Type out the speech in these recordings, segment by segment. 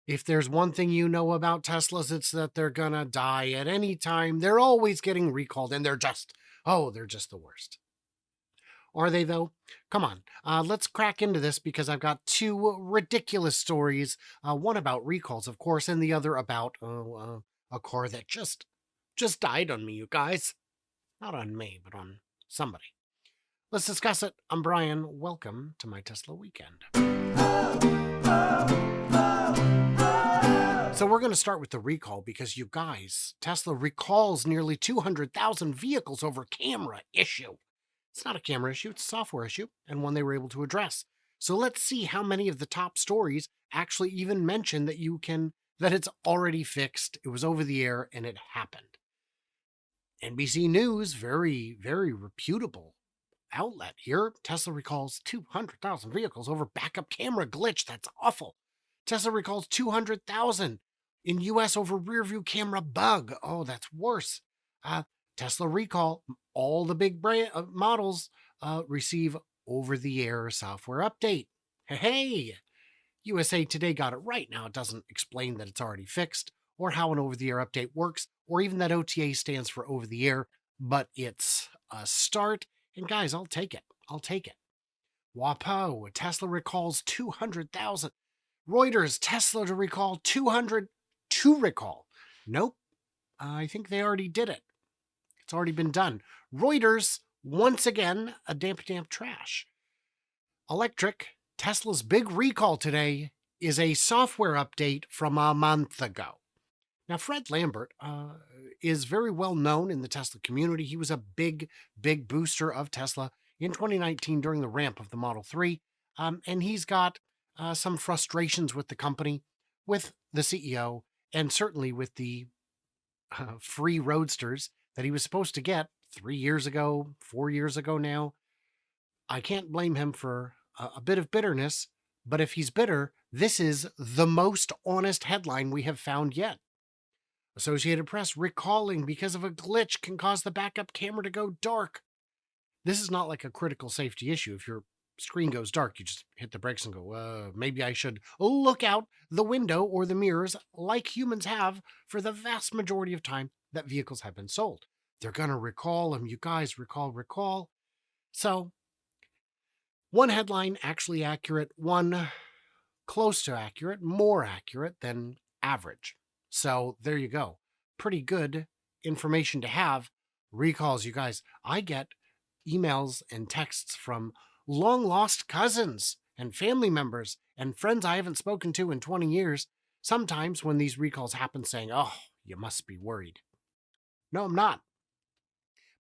If there's one thing you know about Teslas, it's that they're gonna die at any time. They're always getting recalled, and they're just the worst. Are they, though? Come on, let's crack into this because I've got two ridiculous stories. One about recalls, of course, and the other about a car that just died on me, you guys. Not on me, but on somebody. Let's discuss it. I'm Brian. Welcome to my Tesla weekend. So we're going to start with the recall because you guys, Tesla recalls nearly 200,000 vehicles over camera issue. It's not a camera issue, it's a software issue, and one they were able to address. So let's see how many of the top stories actually even mention that it's already fixed, it was over the air, and it happened. NBC News, very, very reputable outlet here. Tesla recalls 200,000 vehicles over backup camera glitch. That's awful. Tesla recalls 200,000 in US over rear view camera bug. Oh, that's worse. Tesla recall, all the big models receive over-the-air software update. Hey, USA Today got it right. Now, it doesn't explain that it's already fixed or how an over-the-air update works or even that OTA stands for over-the-air, but it's a start. And guys, I'll take it. WAPO, Tesla recalls 200,000. Reuters, Tesla to recall 200 to recall. Nope, I think they already did it. It's already been done. Reuters, once again, a damp trash. Electric, Tesla's big recall today is a software update from a month ago. Now, Fred Lambert is very well known in the Tesla community. He was a big booster of Tesla in 2019 during the ramp of the Model 3. And he's got some frustrations with the company, with the CEO, and certainly with the free roadsters that he was supposed to get 3 years ago, 4 years ago now. I can't blame him for a bit of bitterness, but if he's bitter, this is the most honest headline we have found yet. Associated Press, recalling because of a glitch can cause the backup camera to go dark. This is not like a critical safety issue. If your screen goes dark, you just hit the brakes and go, maybe I should look out the window or the mirrors like humans have for the vast majority of time that vehicles have been sold. They're going to recall them. You guys, recall. So, one headline actually accurate, one close to accurate, more accurate than average. So, there you go. Pretty good information to have. Recalls, you guys. I get emails and texts from long-lost cousins and family members and friends I haven't spoken to in 20 years, sometimes when these recalls happen saying, oh, you must be worried. No, I'm not.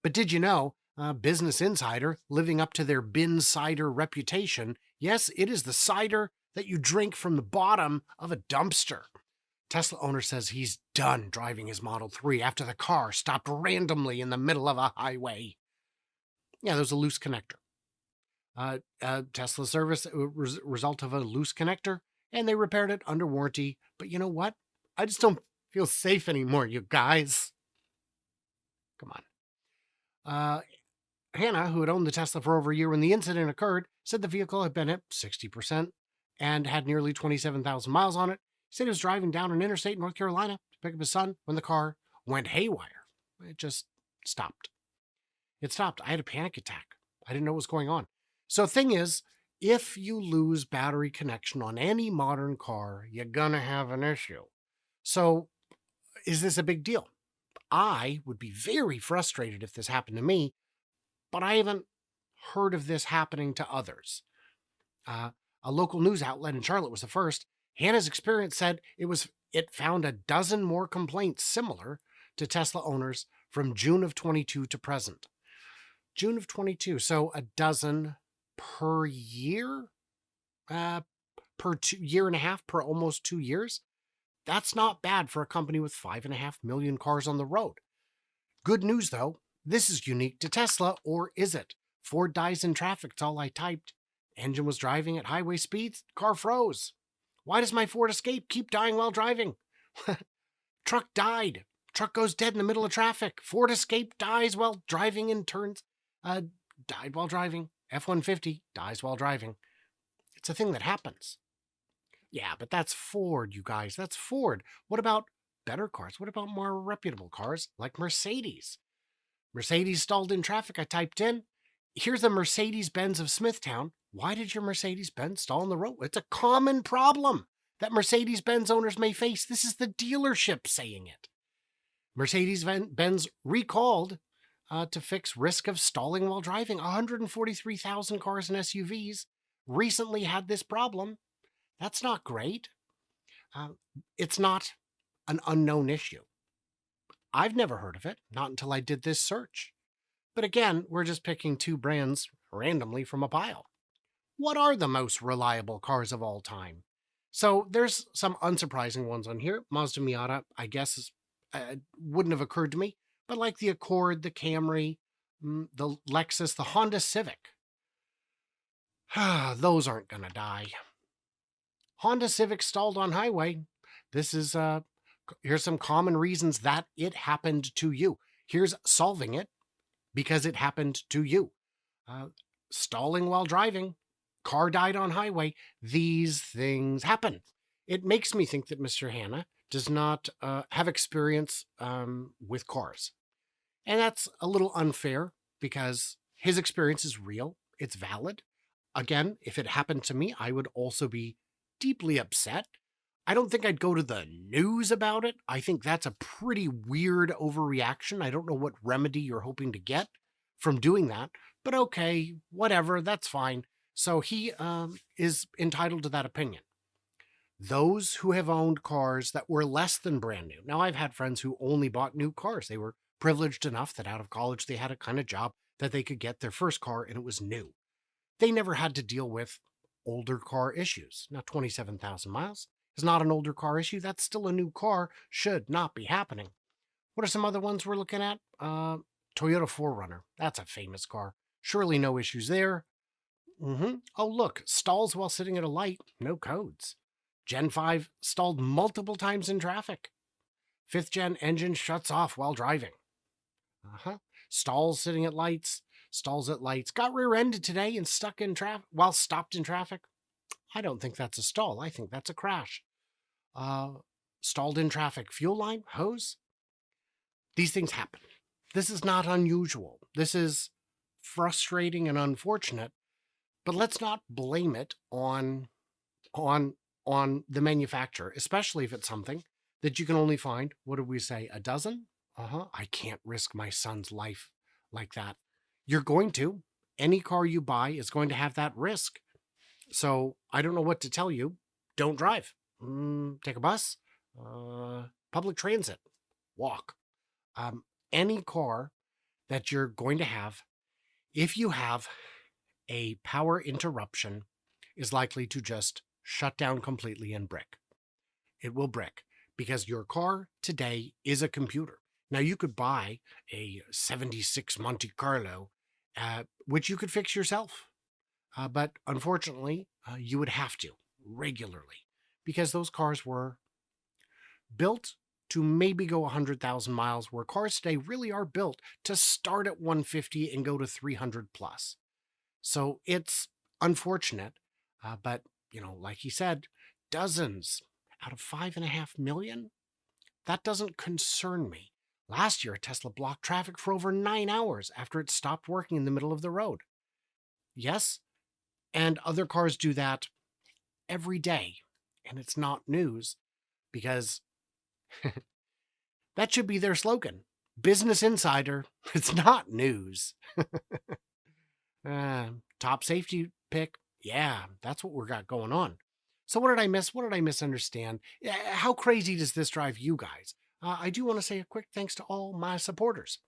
But did you know, Business Insider, living up to their bin cider reputation, yes, it is the cider that you drink from the bottom of a dumpster. Tesla owner says he's done driving his Model 3 after the car stopped randomly in the middle of a highway. Yeah, there was a loose connector. Tesla service result of a loose connector, and they repaired it under warranty. But you know what? I just don't feel safe anymore, you guys. Come on. Hannah, who had owned the Tesla for over a year when the incident occurred, said the vehicle had been at 60% and had nearly 27,000 miles on it. He said he was driving down an interstate in North Carolina to pick up his son when the car went haywire. It just stopped. It stopped. I had a panic attack. I didn't know what was going on. So thing is, if you lose battery connection on any modern car, you're gonna have an issue. So is this a big deal? I would be very frustrated if this happened to me, but I haven't heard of this happening to others. A local news outlet in Charlotte was the first. Hannah's experience said it found a dozen more complaints similar to Tesla owners from June of 22 to present. June of 22, so a dozen per year? Year and a half, per almost 2 years? That's not bad for a company with 5.5 million cars on the road. Good news, though. This is unique to Tesla, or is it? Ford dies in traffic, it's all I typed. Engine was driving at highway speeds, car froze. Why does my Ford Escape keep dying while driving? Truck died. Truck goes dead in the middle of traffic. Ford Escape dies while driving and turns. Died while driving. F-150 dies while driving. It's a thing that happens. Yeah, but that's Ford, you guys. That's Ford. What about better cars? What about more reputable cars like Mercedes? Mercedes stalled in traffic. I typed in, here's a Mercedes Benz of Smithtown. Why did your Mercedes Benz stall on the road? It's a common problem that Mercedes Benz owners may face. This is the dealership saying it. Mercedes Benz recalled to fix risk of stalling while driving. 143,000 cars and SUVs recently had this problem. That's not great. Uh, it's not an unknown issue. I've never heard of it, not until I did this search. But again, we're just picking two brands randomly from a pile. What are the most reliable cars of all time? So there's some unsurprising ones on here. Mazda Miata, I guess, wouldn't have occurred to me, but like the Accord, the Camry, the Lexus, the Honda Civic, those aren't going to die. Honda Civic stalled on highway. This is here's some common reasons that it happened to you. Here's solving it because it happened to you. Stalling while driving, car died on highway. These things happen. It makes me think that Mr. Hanna does not have experience with cars. And that's a little unfair because his experience is real. It's valid. Again, if it happened to me, I would also be deeply upset. I don't think I'd go to the news about it. I think that's a pretty weird overreaction. I don't know what remedy you're hoping to get from doing that, but okay, whatever, that's fine. So he is entitled to that opinion. Those who have owned cars that were less than brand new. Now, I've had friends who only bought new cars. They were privileged enough that out of college they had a kind of job that they could get their first car and it was new. They never had to deal with older car issues. Now, 27,000 miles is not an older car issue. That's still a new car. Should not be happening. What are some other ones we're looking at? Toyota 4Runner. That's a famous car. Surely no issues there. Oh, look, stalls while sitting at a light. No codes. Gen 5 stalled multiple times in traffic. 5th gen engine shuts off while driving. Stalls sitting at lights. Stalls at lights. Got rear-ended today and stuck in traffic while stopped in traffic. I don't think that's a stall. I think that's a crash. Stalled in traffic. Fuel line? Hose? These things happen. This is not unusual. This is frustrating and unfortunate, but let's not blame it on the manufacturer, especially if it's something that you can only find, what did we say, a dozen? I can't risk my son's life like that. You're going to. Any car you buy is going to have that risk. So I don't know what to tell you. Don't drive. Take a bus. Public transit. Walk. Any car that you're going to have, if you have a power interruption, is likely to just shut down completely and brick. It will brick because your car today is a computer. Now, you could buy a 76 Monte Carlo, which you could fix yourself. But unfortunately, you would have to regularly because those cars were built to maybe go 100,000 miles, where cars today really are built to start at 150 and go to 300 plus. So it's unfortunate, but, like he said, dozens out of 5.5 million, that doesn't concern me. Last year, Tesla blocked traffic for over 9 hours after it stopped working in the middle of the road. Yes, and other cars do that every day, and it's not news because that should be their slogan. Business Insider, it's not news. Top safety pick, yeah, that's what we got going on. So what did I miss? What did I misunderstand? How crazy does this drive you guys? I do want to say a quick thanks to all my supporters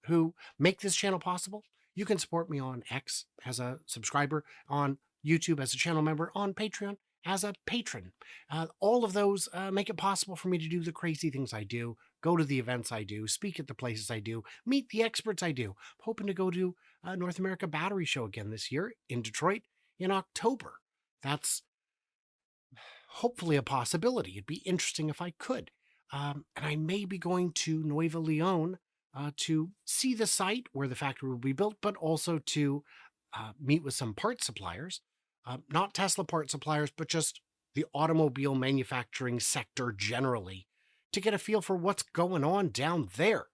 who make this channel possible. You can support me on X as a subscriber, on YouTube as a channel member, on Patreon as a patron. All of those make it possible for me to do the crazy things I do, go to the events I do, speak at the places I do, meet the experts I do. I'm hoping to go to North America Battery Show again this year in Detroit in October. That's hopefully a possibility. It'd be interesting if I could. And I may be going to Nuevo Leon to see the site where the factory will be built, but also to meet with some part suppliers, not Tesla part suppliers, but just the automobile manufacturing sector generally, to get a feel for what's going on down there.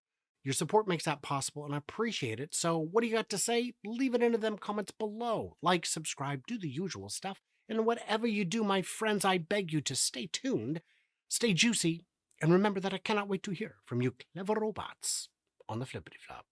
Your support makes that possible, and I appreciate it. So what do you got to say? Leave it into them comments below. Like, subscribe, do the usual stuff. And whatever you do, my friends, I beg you to stay tuned, stay juicy, and remember that I cannot wait to hear from you clever robots on the flippity flop.